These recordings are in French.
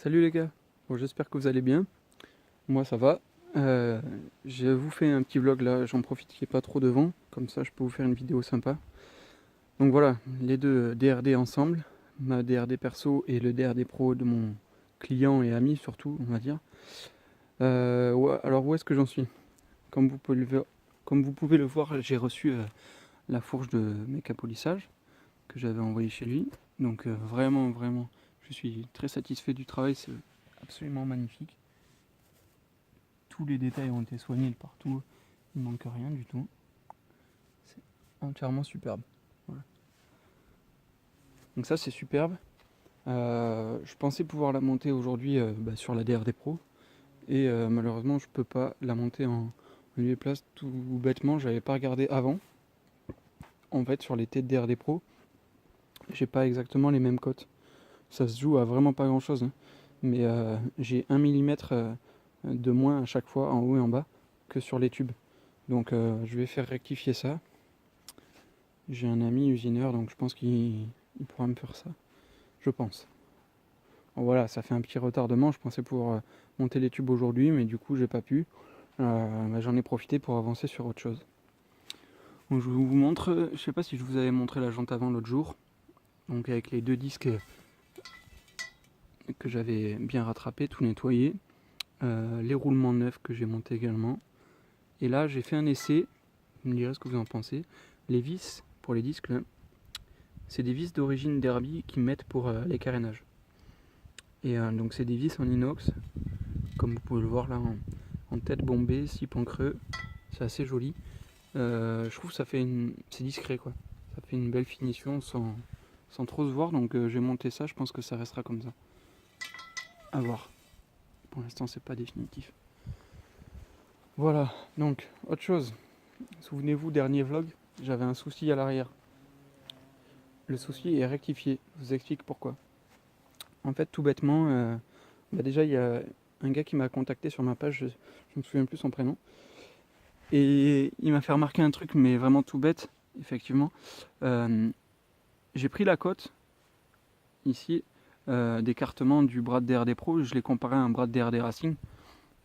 Salut les gars, bon, j'espère que vous allez bien, moi ça va. Je vous fais un petit vlog là, j'en profite qu'il n'y ait pas trop de vent, comme ça je peux vous faire une vidéo sympa. Donc voilà, les deux DRD ensemble, ma DRD perso et le DRD pro de mon client et ami surtout, on va dire. Alors où est-ce que j'en suis? Comme vous pouvez le voir, j'ai reçu la fourche de méca polissage que j'avais envoyée chez lui. Donc vraiment, je suis très satisfait du travail, c'est absolument magnifique. Tous les détails ont été soignés de partout, il ne manque rien du tout. C'est entièrement superbe. Voilà. Donc ça c'est superbe. Je pensais pouvoir la monter aujourd'hui sur la DRD Pro et malheureusement je peux pas la monter en lieu et place tout bêtement, j'avais pas regardé avant. En fait sur les T de DRD Pro, j'ai pas exactement les mêmes cotes. Ça se joue à vraiment pas grand chose, hein. Mais j'ai 1 millimètre de moins à chaque fois en haut et en bas que sur les tubes. Donc je vais faire rectifier ça. J'ai un ami usineur, donc je pense qu'il pourra me faire ça. Je pense. Bon, voilà, ça fait un petit retardement. Je pensais pouvoir monter les tubes aujourd'hui, mais du coup, j'ai pas pu. J'en ai profité pour avancer sur autre chose. Donc, je vous montre. Je sais pas si je vous avais montré la jante avant l'autre jour. Donc, avec les deux disques que j'avais bien rattrapés, tout nettoyé. Les roulements neufs que j'ai montés également. Et là, j'ai fait un essai. Vous me direz ce que vous en pensez. Les vis pour les disques, là, c'est des vis d'origine Derby qu'ils mettent pour les carénages. Et donc c'est des vis en inox, comme vous pouvez le voir là, en tête bombée, 6 points creux. C'est assez joli. Je trouve que c'est discret quoi. Ça fait une belle finition sans trop se voir. Donc j'ai monté ça, je pense que ça restera comme ça. À voir. Pour l'instant c'est pas définitif. Voilà, donc autre chose. Souvenez-vous, dernier vlog, j'avais un souci à l'arrière. Le souci est rectifié. Je vous explique pourquoi. En fait, tout bêtement, déjà il y a un gars qui m'a contacté sur ma page, je me souviens plus son prénom, et il m'a fait remarquer un truc, mais vraiment tout bête, effectivement. J'ai pris la cote, ici, d'écartement du bras de DRD Pro, je l'ai comparé à un bras de DRD Racing,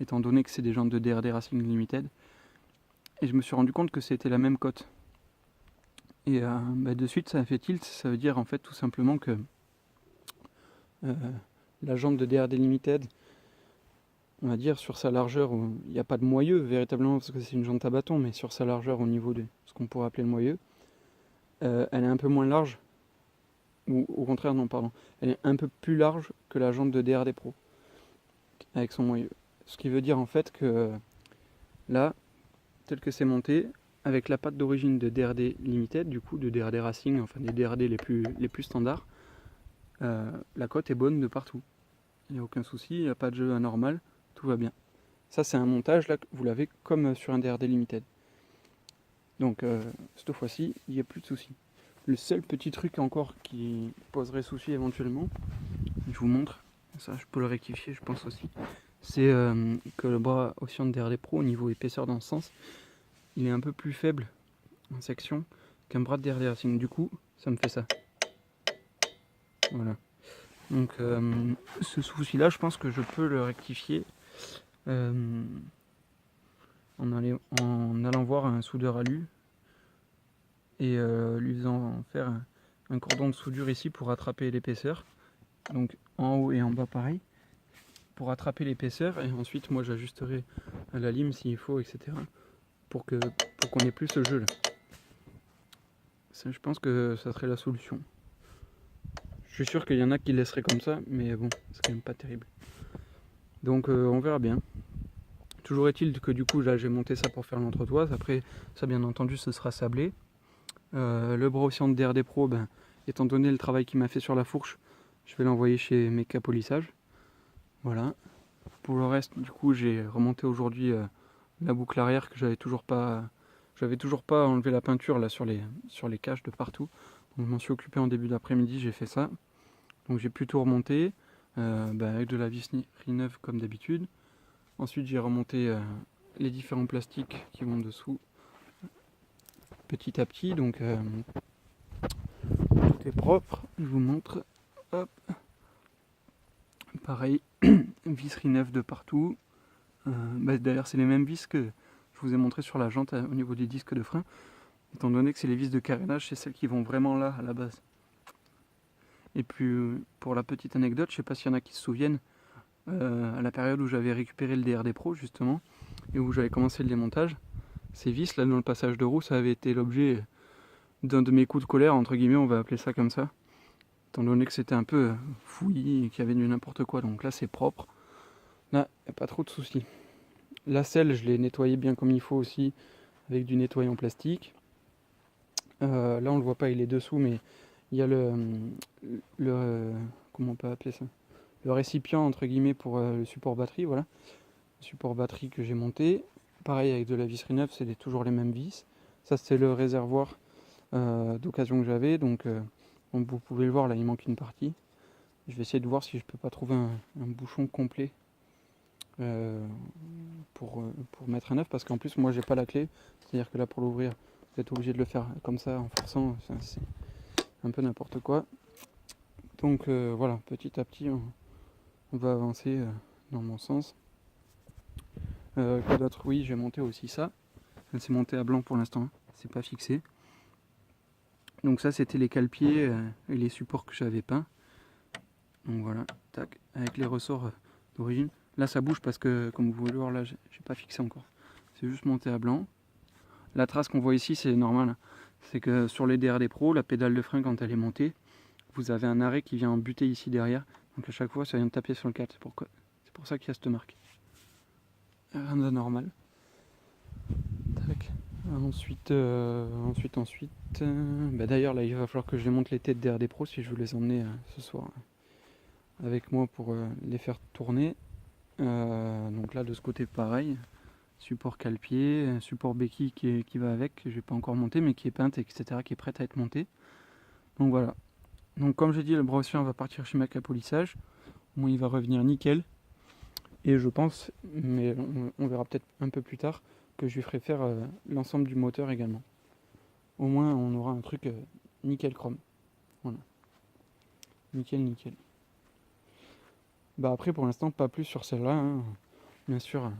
étant donné que c'est des jantes de DRD Racing Limited, et je me suis rendu compte que c'était la même cote. Et de suite ça a fait tilt, ça veut dire en fait tout simplement que la jante de DRD Limited, on va dire sur sa largeur, il n'y a pas de moyeu véritablement parce que c'est une jante à bâton, mais sur sa largeur au niveau de ce qu'on pourrait appeler le moyeu, elle est un peu moins large, ou au contraire non pardon, elle est un peu plus large que la jante de DRD Pro, avec son moyeu. Ce qui veut dire en fait que là, tel que c'est monté, avec la patte d'origine de DRD Limited, du coup de DRD Racing, enfin des DRD les plus standards, la cote est bonne de partout. Il n'y a aucun souci, il n'y a pas de jeu anormal, tout va bien. Ça c'est un montage, là vous l'avez comme sur un DRD Limited. Donc cette fois-ci, il n'y a plus de souci. Le seul petit truc encore qui poserait souci éventuellement, je vous montre, ça je peux le rectifier je pense aussi, c'est que le bras Ocean DRD Pro au niveau épaisseur dans ce sens, il est un peu plus faible en section qu'un bras de DRD Racing. Du coup, ça me fait ça. Voilà. Donc ce souci-là, je pense que je peux le rectifier en allant voir un soudeur alu et lui faisant faire un cordon de soudure ici pour attraper l'épaisseur. Donc en haut et en bas pareil, pour attraper l'épaisseur, et ensuite moi j'ajusterai la lime s'il faut, etc. pour qu'on ait plus ce jeu là. Ça, je pense que ça serait la solution. Je suis sûr qu'il y en a qui laisseraient comme ça, mais bon, c'est quand même pas terrible. Donc on verra bien. Toujours est-il que du coup là j'ai monté ça pour faire l'entretoise. Après ça bien entendu ce sera sablé. Le bras oscillant de DRD Pro, étant donné le travail qu'il m'a fait sur la fourche, je vais l'envoyer chez Méca Polissage. Voilà. Pour le reste, du coup, j'ai remonté aujourd'hui la boucle arrière que j'avais toujours pas enlevé la peinture là sur les caches de partout. Donc je m'en suis occupé en début d'après-midi, j'ai fait ça. Donc j'ai pu tout remonter avec de la visserie neuve comme d'habitude. Ensuite j'ai remonté les différents plastiques qui vont dessous petit à petit. Donc tout est propre. Je vous montre. Hop. pareil, visserie neuve de partout. D'ailleurs c'est les mêmes vis que je vous ai montré sur la jante au niveau des disques de frein, étant donné que c'est les vis de carénage, c'est celles qui vont vraiment là à la base. Et puis pour la petite anecdote, je sais pas s'il y en a qui se souviennent, à la période où j'avais récupéré le DRD Pro justement, et où j'avais commencé le démontage, ces vis là dans le passage de roue, ça avait été l'objet d'un de mes coups de colère, entre guillemets, on va appeler ça comme ça, étant donné que c'était un peu fouillis et qu'il y avait du n'importe quoi. Donc là c'est propre, là il n'y a pas trop de soucis. La selle, je l'ai nettoyée bien comme il faut aussi, avec du nettoyant plastique. Là on le voit pas, il est dessous, mais il y a comment on peut appeler ça, le récipient entre guillemets pour le support batterie, voilà, le support batterie que j'ai monté, pareil avec de la visserie neuve, c'est toujours les mêmes vis. Ça c'est le réservoir d'occasion que j'avais, donc vous pouvez le voir là, il manque une partie. Je vais essayer de voir si je peux pas trouver un bouchon complet pour mettre un neuf, parce qu'en plus moi j'ai pas la clé, c'est à dire que là pour l'ouvrir vous êtes obligé de le faire comme ça en forçant, c'est un peu n'importe quoi. Donc voilà, petit à petit on va avancer dans mon sens. Quoi d'autre? Oui, j'ai monté aussi ça. C'est monté à blanc pour l'instant, hein. C'est pas fixé. Donc ça c'était les cale-pieds et les supports que j'avais peints. Donc voilà, tac, avec les ressorts d'origine. Là ça bouge parce que comme vous pouvez le voir là j'ai pas fixé encore. C'est juste monté à blanc. La trace qu'on voit ici c'est normal. C'est que sur les DRD Pro, la pédale de frein quand elle est montée, vous avez un arrêt qui vient en buter ici derrière. Donc à chaque fois ça vient de taper sur le cadre. C'est pour ça qu'il y a cette marque. Rien d'anormal. Tac. Ensuite, d'ailleurs là il va falloir que je les monte les têtes DRD Pro si je veux les emmener ce soir avec moi pour les faire tourner. Donc là de ce côté pareil, support cale-pied, support béquille qui va avec, que je n'ai pas encore monté mais qui est peinte etc, qui est prête à être montée. Donc voilà. Donc comme j'ai dit, le brosseur va partir chez Mac à polissage. Moi il va revenir nickel. Et je pense, mais on verra peut-être un peu plus tard, que je lui ferai faire l'ensemble du moteur également. Au moins on aura un truc nickel chrome. Voilà. Nickel. Bah après pour l'instant pas plus sur celle-là, hein. Bien sûr.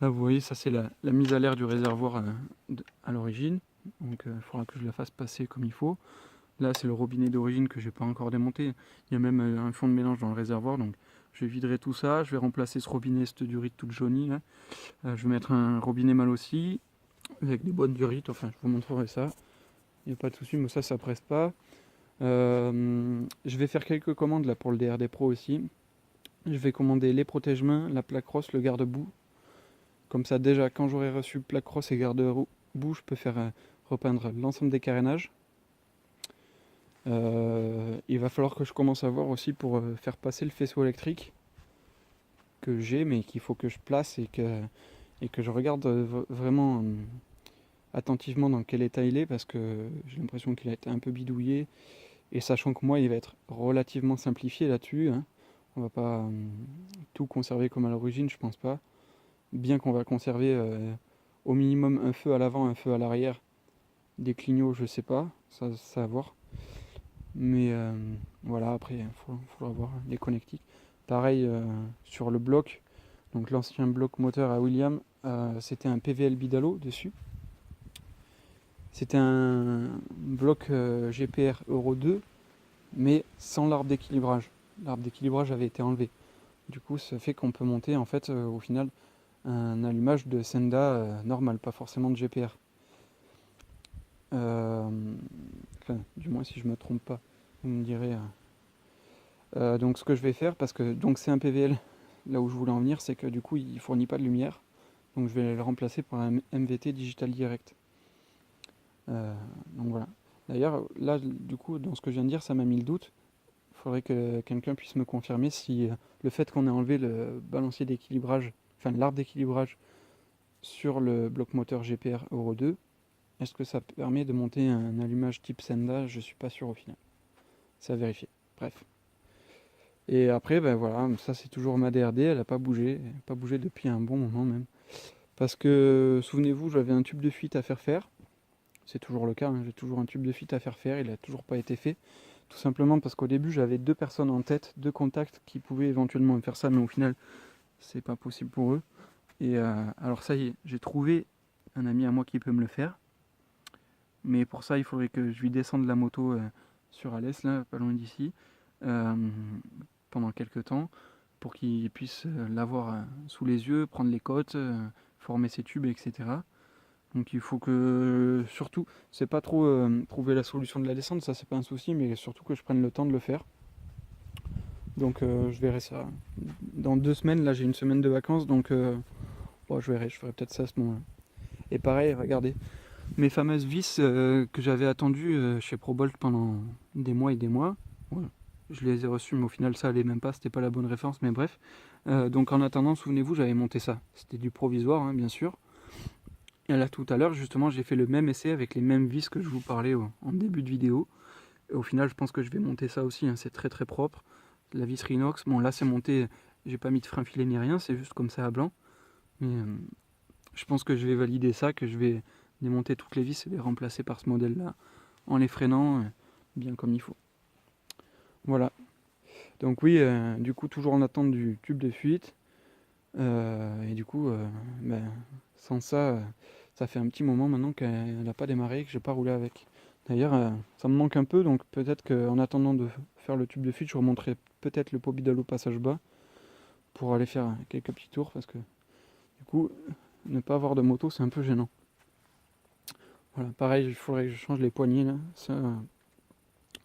Là vous voyez ça c'est la mise à l'air du réservoir à l'origine. Donc il faudra que je la fasse passer comme il faut. Là c'est le robinet d'origine que j'ai pas encore démonté. Il y a même un fond de mélange dans le réservoir. Donc je viderai tout ça. Je vais remplacer ce robinet, cette durite toute jaunie là. Je vais mettre un robinet mal aussi, avec des bonnes durites. Enfin je vous montrerai ça. Il n'y a pas de souci, mais ça presse pas. Je vais faire quelques commandes là pour le DRD Pro aussi. Je vais commander les protège-mains, la plaque crosse, le garde-boue. Comme ça déjà quand j'aurai reçu plaque crosse et garde-boue, je peux faire repeindre l'ensemble des carénages. Il va falloir que je commence à voir aussi pour faire passer le faisceau électrique que j'ai mais qu'il faut que je place et que je regarde vraiment attentivement dans quel état il est, parce que j'ai l'impression qu'il a été un peu bidouillé, et sachant que moi il va être relativement simplifié là-dessus, hein. On va pas tout conserver comme à l'origine, je pense pas, bien qu'on va conserver au minimum un feu à l'avant, un feu à l'arrière, des clignots je sais pas, ça à voir, mais voilà, après il faudra voir les connectiques. Pareil sur le bloc, donc l'ancien bloc moteur à William, c'était un PVL Bidalo dessus. C'était un bloc GPR Euro 2, mais sans l'arbre d'équilibrage. L'arbre d'équilibrage avait été enlevé. Du coup, ça fait qu'on peut monter en fait au final un allumage de Senda normal, pas forcément de GPR. Enfin, du moins si je me trompe pas, vous me direz. Donc ce que je vais faire, parce que donc c'est un PVL, là où je voulais en venir, c'est que du coup il fournit pas de lumière. Donc je vais le remplacer par un MVT Digital Direct. Donc voilà. D'ailleurs, là, du coup, dans ce que je viens de dire, ça m'a mis le doute. Il faudrait que quelqu'un puisse me confirmer si le fait qu'on ait enlevé le balancier d'équilibrage, enfin l'arbre d'équilibrage sur le bloc moteur GPR Euro 2, est-ce que ça permet de monter un allumage type Senda? Je suis pas sûr au final. C'est à vérifier. Bref. Et après, ben voilà, ça c'est toujours ma DRD, elle n'a pas bougé depuis un bon moment même. Parce que, souvenez-vous, j'avais un tube de fuite à faire. C'est toujours le cas, hein, j'ai toujours un tube de fuite à faire, il n'a toujours pas été fait. Tout simplement parce qu'au début j'avais 2 personnes en tête, 2 contacts qui pouvaient éventuellement me faire ça, mais au final c'est pas possible pour eux. Et alors ça y est, j'ai trouvé un ami à moi qui peut me le faire. Mais pour ça il faudrait que je lui descende la moto sur Alès, là, pas loin d'ici, euh, pendant quelques temps, pour qu'il puisse l'avoir sous les yeux, prendre les côtes, former ses tubes, etc. Donc il faut que, surtout, c'est pas trop trouver la solution de la descente, ça c'est pas un souci, mais surtout que je prenne le temps de le faire. Donc je verrai ça. Dans 2 semaines, là j'ai une semaine de vacances, donc bon, je ferai peut-être ça à ce moment-là. Et pareil, regardez, mes fameuses vis que j'avais attendues chez ProBolt pendant des mois et des mois, ouais, je les ai reçues, mais au final ça allait même pas, c'était pas la bonne référence, mais bref. Donc en attendant, souvenez-vous, j'avais monté ça. C'était du provisoire, hein, bien sûr. Et là tout à l'heure, justement, j'ai fait le même essai avec les mêmes vis que je vous parlais en début de vidéo. Et au final, je pense que je vais monter ça aussi, hein, c'est très très propre. La vis Rhinox, bon là c'est monté, j'ai pas mis de frein filé ni rien, c'est juste comme ça à blanc. Mais je pense que je vais valider ça, que je vais démonter toutes les vis et les remplacer par ce modèle là, en les freinant bien comme il faut. Voilà. Donc oui, du coup toujours en attente du tube de fuite. Et du coup, ben, sans ça, ça fait un petit moment maintenant qu'elle n'a pas démarré, que j'ai pas roulé avec. D'ailleurs, ça me manque un peu, donc peut-être qu'en attendant de faire le tube de fuite, je remonterai peut-être le Pobidal au passage bas pour aller faire quelques petits tours, parce que du coup, ne pas avoir de moto, c'est un peu gênant. Voilà, pareil, il faudrait que je change les poignées là. Ça,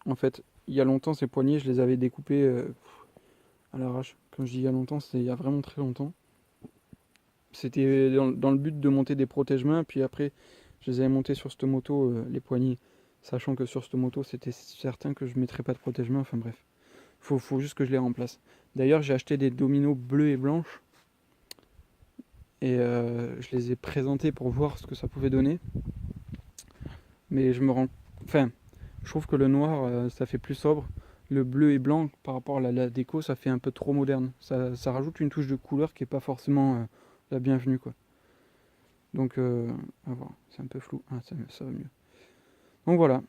en fait, il y a longtemps, ces poignées, je les avais découpées à l'arrache. Quand je dis il y a longtemps, c'était il y a vraiment très longtemps. C'était dans le but de monter des protège-mains, puis après, je les avais montés sur cette moto, les poignées, sachant que sur cette moto, c'était certain que je ne mettrais pas de protège-main, enfin bref. Faut juste que je les remplace. D'ailleurs, j'ai acheté des dominos bleus et blanches, et je les ai présentés pour voir ce que ça pouvait donner. Mais je me rends... Enfin, je trouve que le noir, ça fait plus sobre. Le bleu et blanc, par rapport à la déco, ça fait un peu trop moderne. Ça rajoute une touche de couleur qui n'est pas forcément la bienvenue, quoi. Donc, à voir, c'est un peu flou. Ah, ça va mieux. Donc voilà,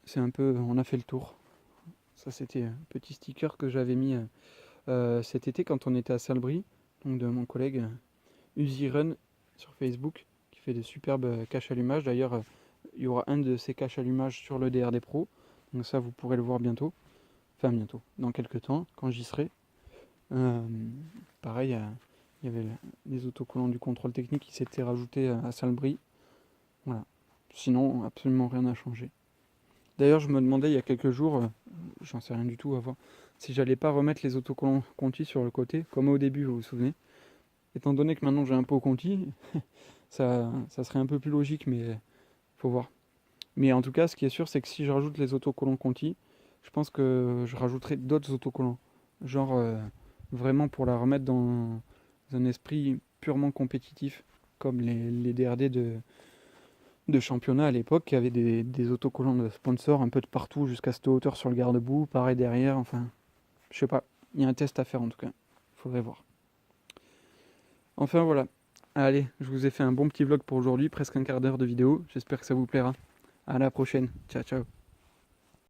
c'est un peu, on a fait le tour. Ça, c'était un petit sticker que j'avais mis cet été quand on était à Salbris, donc de mon collègue Uzi Run sur Facebook, qui fait de superbes caches allumages. D'ailleurs, il y aura un de ces caches allumages sur le DRD Pro. Donc ça, vous pourrez le voir bientôt. Enfin, bientôt, dans quelques temps, quand j'y serai. Pareil, il y avait les autocollants du contrôle technique qui s'étaient rajoutés à Salbris. Voilà. Sinon, absolument rien n'a changé. D'ailleurs, je me demandais il y a quelques jours, j'en sais rien du tout à voir, si j'allais pas remettre les autocollants Conti sur le côté, comme au début, vous vous souvenez. Étant donné que maintenant j'ai un pot Conti, ça serait un peu plus logique, mais faut voir. Mais en tout cas, ce qui est sûr, c'est que si je rajoute les autocollants Conti, je pense que je rajouterai d'autres autocollants. Genre, vraiment pour la remettre dans un esprit purement compétitif, comme les DRD de championnat à l'époque, qui avait des autocollants de sponsors un peu de partout, jusqu'à cette hauteur sur le garde-boue, pareil derrière, enfin, je sais pas. Il y a un test à faire en tout cas, faudrait voir. Enfin voilà, allez, je vous ai fait un bon petit vlog pour aujourd'hui, presque un quart d'heure de vidéo, j'espère que ça vous plaira. À la prochaine, ciao ciao.